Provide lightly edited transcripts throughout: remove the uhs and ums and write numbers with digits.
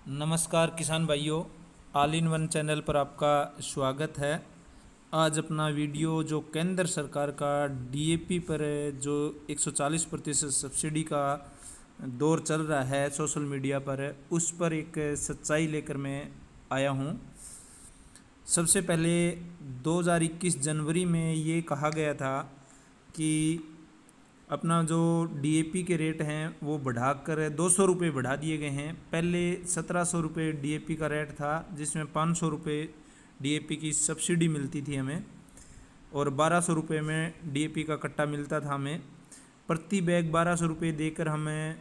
नमस्कार किसान भाइयों, ऑल इन वन चैनल पर आपका स्वागत है। आज अपना वीडियो जो केंद्र सरकार का डीएपी पर जो 140% सब्सिडी का दौर चल रहा है सोशल मीडिया पर, उस पर एक सच्चाई लेकर मैं आया हूँ। सबसे पहले 2021 जनवरी में ये कहा गया था कि अपना जो डीएपी के रेट हैं वो बढ़ाकर 200 रुपये बढ़ा दिए गए हैं। पहले 1700 रुपये डीएपी का रेट था, जिसमें 500 रुपये डीएपी की सब्सिडी मिलती थी हमें, और 1200 रुपये में डीएपी का कट्टा मिलता था हमें। प्रति बैग 1200 रुपये देकर हमें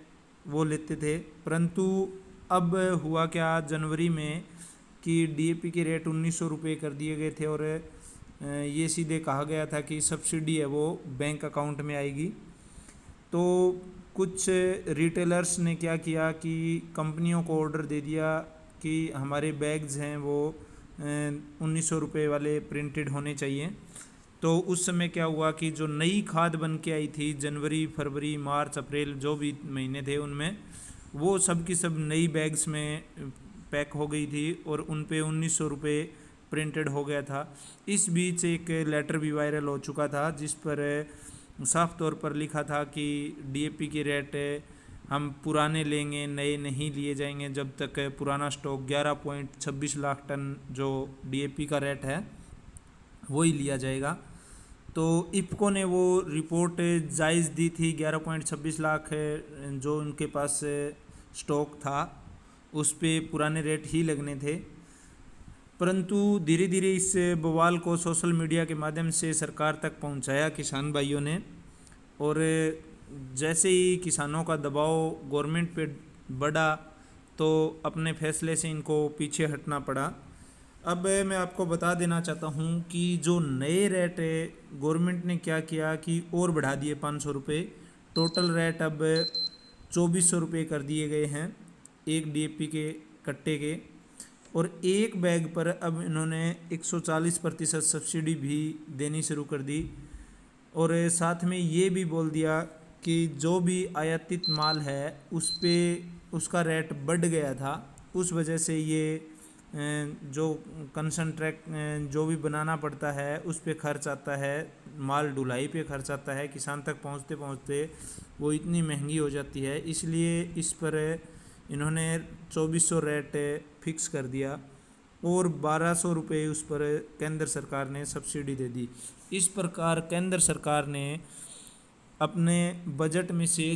वो लेते थे। परंतु अब हुआ क्या जनवरी में कि डीएपी के रेट 1900 रुपये कर दिए गए थे, और ये सीधे कहा गया था कि सब्सिडी है वो बैंक अकाउंट में आएगी। तो कुछ रिटेलर्स ने क्या किया कि कंपनियों को ऑर्डर दे दिया कि हमारे बैग्स हैं वो 1900 रुपये वाले प्रिंटेड होने चाहिए। तो उस समय क्या हुआ कि जो नई खाद बन के आई थी जनवरी, फरवरी, मार्च, अप्रैल जो भी महीने थे उनमें, वो सब की सब नई बैग्स में पैक हो गई थी और उन पे 1900 रुपये प्रिंटेड हो गया था। इस बीच एक लेटर भी वायरल हो चुका था जिस पर साफ तौर पर लिखा था कि डीएपी की रेट हम पुराने लेंगे, नए नहीं लिए जाएंगे जब तक पुराना स्टॉक 11.26 लाख टन जो डीएपी का रेट है वही लिया जाएगा। तो इफ़को ने वो रिपोर्ट जायज़ दी थी। 11.26 लाख जो उनके पास स्टॉक था उस पे पुराने रेट ही लगने थे। परंतु धीरे धीरे इस बवाल को सोशल मीडिया के माध्यम से सरकार तक पहुंचाया किसान भाइयों ने, और जैसे ही किसानों का दबाव गवर्नमेंट पे बढ़ा तो अपने फैसले से इनको पीछे हटना पड़ा। अब मैं आपको बता देना चाहता हूँ कि जो नए रेट है गवर्नमेंट ने क्या किया कि और बढ़ा दिए 500 रुपये। टोटल रेट अब 2400 रुपये कर दिए गए हैं एक डीएपी के कट्टे के, और एक बैग पर अब इन्होंने 140% सब्सिडी भी देनी शुरू कर दी। और साथ में ये भी बोल दिया कि जो भी आयातित माल है उस पे उसका रेट बढ़ गया था, उस वजह से ये जो कंसंट्रेट जो भी बनाना पड़ता है उस पे खर्च आता है, माल ढुलाई पे खर्च आता है, किसान तक पहुंचते पहुंचते वो इतनी महंगी हो जाती है। इसलिए इस पर इन्होंने 2400 रेट फिक्स कर दिया और 1200 रुपये उस पर केंद्र सरकार ने सब्सिडी दे दी। इस प्रकार केंद्र सरकार ने अपने बजट में से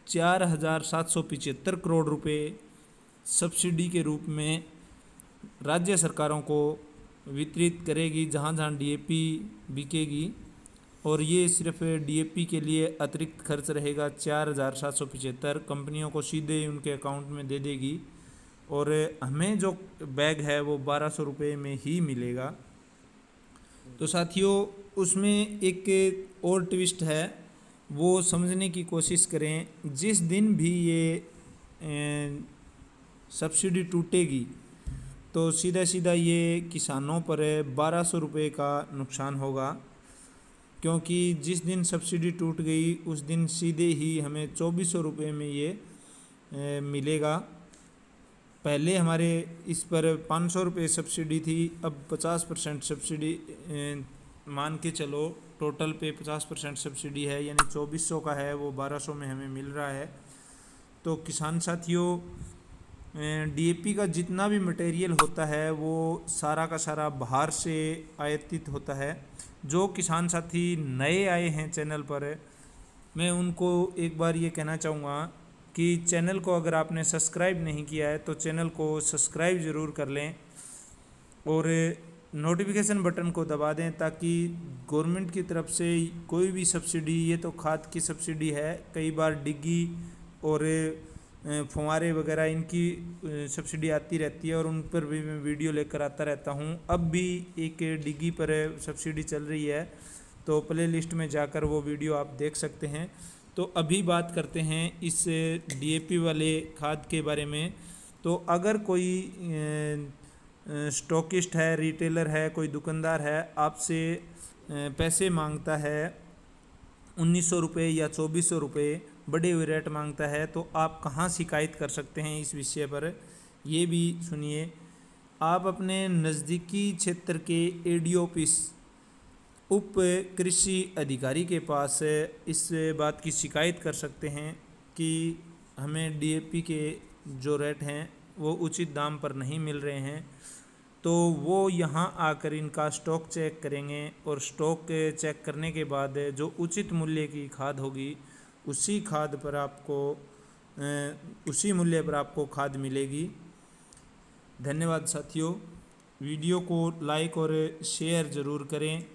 4775 करोड़ रुपए सब्सिडी के रूप में राज्य सरकारों को वितरित करेगी जहाँ जहाँ डीएपी बिकेगी, और ये सिर्फ डीएपी के लिए अतिरिक्त खर्च रहेगा 4775 कंपनियों को सीधे उनके अकाउंट में दे देगी, और हमें जो बैग है वो 1200 रुपये में ही मिलेगा। तो साथियों, उसमें एक और ट्विस्ट है, वो समझने की कोशिश करें। जिस दिन भी ये सब्सिडी टूटेगी तो सीधा सीधा ये किसानों पर 1200 रुपये का नुकसान होगा, क्योंकि जिस दिन सब्सिडी टूट गई उस दिन सीधे ही हमें 2400 रुपये में ये मिलेगा। पहले हमारे इस पर 500 रुपये सब्सिडी थी, अब 50% सब्सिडी मान के चलो, टोटल पे 50% सब्सिडी है, यानी 2400 का है वो 1200 में हमें मिल रहा है। तो किसान साथियों, डीएपी का जितना भी मटेरियल होता है वो सारा का सारा बाहर से आयातित होता है। जो किसान साथी नए आए हैं चैनल पर, मैं उनको एक बार ये कहना चाहूँगा कि चैनल को अगर आपने सब्सक्राइब नहीं किया है तो चैनल को सब्सक्राइब ज़रूर कर लें और नोटिफिकेशन बटन को दबा दें, ताकि गवर्नमेंट की तरफ से कोई भी सब्सिडी, ये तो खाद की सब्सिडी है, कई बार डिग्गी और फुहारे वगैरह इनकी सब्सिडी आती रहती है और उन पर भी मैं वीडियो लेकर आता रहता हूँ। अब भी एक डिग्गी पर सब्सिडी चल रही है, तो प्ले लिस्ट में जाकर वो वीडियो आप देख सकते हैं। तो अभी बात करते हैं इस डीएपी वाले खाद के बारे में। तो अगर कोई स्टॉकिस्ट है, रिटेलर है, कोई दुकानदार है, आपसे पैसे मांगता है 1900 रुपये या 2400 रुपये, बढ़े हुए रेट मांगता है, तो आप कहाँ शिकायत कर सकते हैं इस विषय पर ये भी सुनिए। आप अपने नज़दीकी क्षेत्र के एडी ऑफिस उप कृषि अधिकारी के पास इस बात की शिकायत कर सकते हैं कि हमें डीएपी के जो रेट हैं वो उचित दाम पर नहीं मिल रहे हैं। तो वो यहाँ आकर इनका स्टॉक चेक करेंगे और स्टॉक चेक करने के बाद जो उचित मूल्य की खाद होगी उसी खाद पर आपको उसी मूल्य पर आपको खाद मिलेगी। धन्यवाद साथियों, वीडियो को लाइक और शेयर ज़रूर करें।